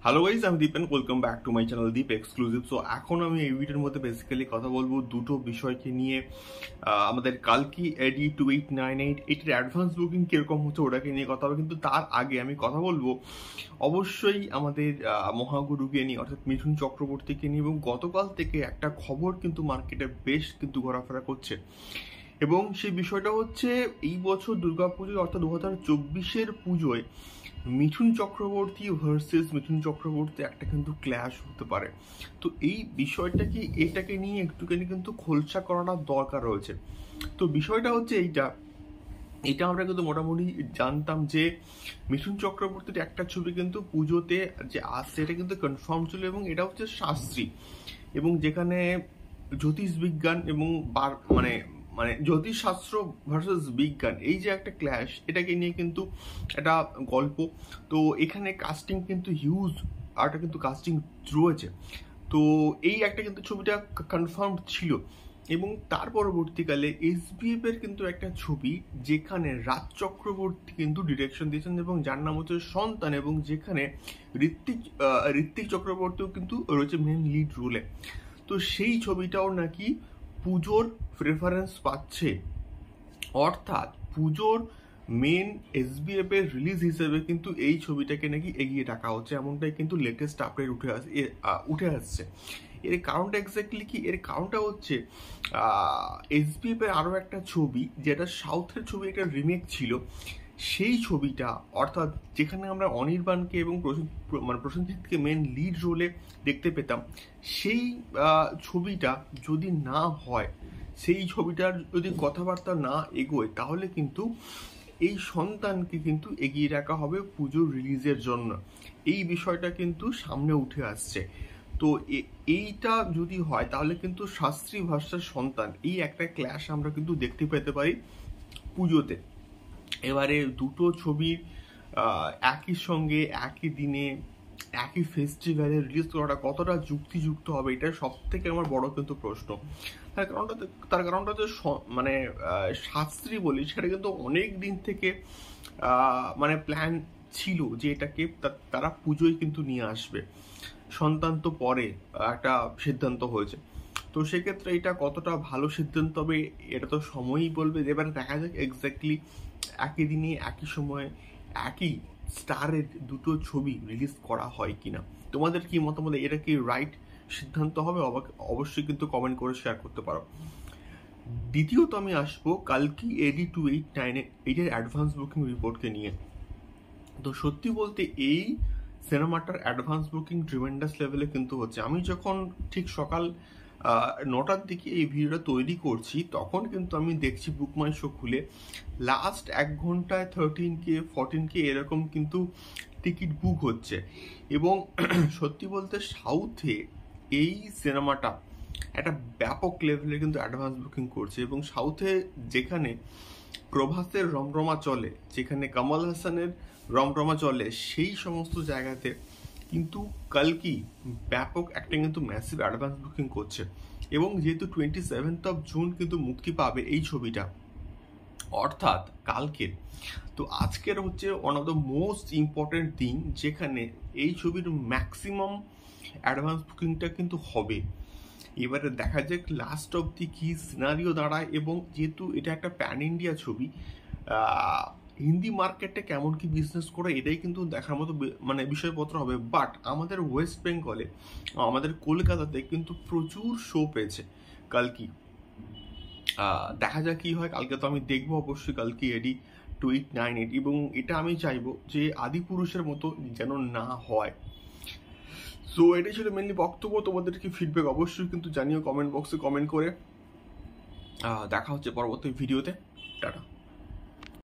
Hello guys, আমি Deep and welcome back to my channel Deep exclusive. So এখন আমি এই ভিডিওর মধ্যে বেসিক্যালি কথা বলবো দুটো বিষয়কে নিয়ে। আমাদের কালকি এডি 2898 এটির অ্যাডভান্স বুকিং কিরকম হচ্ছে ওটাকে নিয়ে কথা হবে, কিন্তু তার আগে আমি কথা বলবো অবশ্যই আমাদের মহাগুরুকে নিয়ে, অর্থাৎ মিঠুন চক্রবর্তীকে নিয়ে। এবং গতকাল থেকে একটা খবর কিন্তু মার্কেটে বেশ কিন্তু ঘোরাফেরা করছে, এবং সেই বিষয়টা হচ্ছে এই বছর দুর্গাপুজোয় অর্থাৎ 2024-এর পুজোয় মিঠুন চক্রবর্তী ভার্সেস মিঠুন চক্রবর্তী একটা কিন্তু ক্ল্যাশ হতে পারে। তো এই বিষয়টা কি, এটাকে নিয়ে একটুখানি কিন্তু খোলসা করাটা দরকার রয়েছে। তো বিষয়টা হচ্ছে এটা আমরা কিন্তু মোটামুটি জানতাম যে মিঠুন চক্রবর্তীর একটা ছবি কিন্তু পুজোতে যে আসছে এটা কিন্তু কনফার্ম ছিল, এবং এটা হচ্ছে শাস্ত্রী, এবং যেখানে জ্যোতিষ বিজ্ঞান এবং মানে মানে জ্যোতিষশাস্ত্র ভার্সেস বিজ্ঞান, এই যে একটা ক্ল্যাশ, এটাকে নিয়ে কিন্তু একটা গল্প। তো এখানে কাস্টিং কিন্তু হিউজ একটা কিন্তু কাস্টিং রয়েছে। তো এই একটা কিন্তু ছবিটা কনফার্ম ছিল, এবং তার পরবর্তীকালে এসবিএফ এর কিন্তু একটা ছবি যেখানে রাজ চক্রবর্তী কিন্তু ডিরেকশন দিয়েছেন, এবং যার নাম হচ্ছে সন্তান, এবং যেখানে ঋত্বিক চক্রবর্তীও কিন্তু রয়েছে মেন লিড রোলে। তো সেই ছবিটাও নাকি পুজোর প্রেফারেন্স পাচ্ছে, অর্থাৎ পুজোর মেন এসবিএফ এর রিলিজ হিসেবে কিন্তু এই ছবিটাকে নাকি এগিয়ে রাখা হচ্ছে, এমনটাই কিন্তু লেটেস্ট আপডেট উঠে আসছে। এর কারণটা এক্স্যাক্টলি কি? এর কারণটা হচ্ছে এসবিএফ এর আরও একটা ছবি, যেটা সাউথের ছবি, একটা রিমেক ছিল। সেই ছবিটা, অর্থাৎ যেখানে আমরা অনির্বাণকে এবং প্রসেনজিৎকে মেন লিড রোলে দেখতে পেতাম, সেই ছবিটা যদি না হয়, সেই ছবিটার যদি কথাবার্তা না এগোয়, তাহলে কিন্তু এই সন্তানকে কিন্তু এগিয়ে রাখা হবে পুজোর রিলিজের জন্য। এই বিষয়টা কিন্তু সামনে উঠে আসছে। তো এইটা যদি হয় তাহলে কিন্তু শাস্ত্রী ভার্সাস সন্তান, এই একটা ক্ল্যাশ আমরা কিন্তু দেখতে পেতে পারি পুজোতে। এবারে দুটো ছবি একই সঙ্গে একই দিনে একই ফেস্টিভ্যালে রিলিজ করাটা কতটা যুক্তিযুক্ত হবে, এটা সব থেকে আমার বড় কিন্তু প্রশ্ন। তার কারণটা যে মানে শাস্ত্রী বলি, সেটা কিন্তু অনেক দিন থেকে মানে প্ল্যান ছিল যে এটাকে তারা পুজোয় কিন্তু নিয়ে আসবে। সন্তান তো পরে একটা সিদ্ধান্ত হয়েছে। তো সেক্ষেত্রে এটা কতটা ভালো সিদ্ধান্ত হবে এটা তো সময়ই বলবে। এবারে দেখা যাক এক্স্যাক্টলি একই দিনে একই সময়ে একই স্টারের দুটো ছবি রিলিজ করা হয় কিনা। তোমাদের কি মতামত? এটা কি রাইট সিদ্ধান্ত হবে? অবশ্যই কিন্তু কমেন্ট করে শেয়ার করতে পারো। দ্বিতীয়ত আমি আসবো কালকি এডি 2898-এর অ্যাডভান্স বুকিং রিপোর্টকে নিয়ে। তো সত্যি বলতে এই সিনেমাটার অ্যাডভান্স বুকিং ট্রিমেন্ডাস লেভেলে কিন্তু হচ্ছে। আমি যখন ঠিক সকাল 9টার দিকে এই ভিডিওটা তৈরি করছি, তখন কিন্তু আমি দেখছি বুক মাই শো খুলে লাস্ট 1 ঘন্টায় 13K 14K এরকম কিন্তু টিকিট বুক হচ্ছে। এবং সত্যি বলতে সাউথে এই সিনেমাটা একটা ব্যাপক লেভেলে কিন্তু অ্যাডভান্স বুকিং করছে, এবং সাউথে যেখানে প্রভাসের রমরমা চলে, যেখানে কমল হাসানের রমরমা চলে, সেই সমস্ত জায়গাতে কিন্তু কালকি ব্যাপক একটা কিন্তু ম্যাসিভ অ্যাডভান্স বুকিং করছে। এবং যেহেতু 27 জুন কিন্তু মুক্তি পাবে এই ছবিটা, অর্থাৎ কালকের, তো আজকের হচ্ছে one of the most important দিন, যেখানে এই ছবির ম্যাক্সিমাম অ্যাডভান্স বুকিংটা কিন্তু হবে। এবারে দেখা যাক লাস্ট অবধি কি সিনারিও দাঁড়ায়, এবং যেহেতু এটা একটা প্যান ইন্ডিয়া ছবি, হিন্দি মার্কেটে কেমন কি বিজনেস করে এটাই কিন্তু দেখার মতো মানে বিষয়পত্র হবে। বাট আমাদের ওয়েস্ট বেঙ্গলে, আমাদের কলকাতাতে কিন্তু প্রচুর শো পেয়েছে কালকি। দেখা যাক কি হয়। কালকে তো আমি দেখবো অবশ্যই কালকি এডি 2898, এবং এটা আমি চাইবো যে আদিপুরুষের মতো যেন না হয়। সো এটাই ছিল মেনলি বক্তব্য। তোমাদের কি ফিডব্যাক অবশ্যই কিন্তু জানিও কমেন্ট বক্সে কমেন্ট করে। দেখা হচ্ছে পরবর্তী ভিডিওতে। টাটা।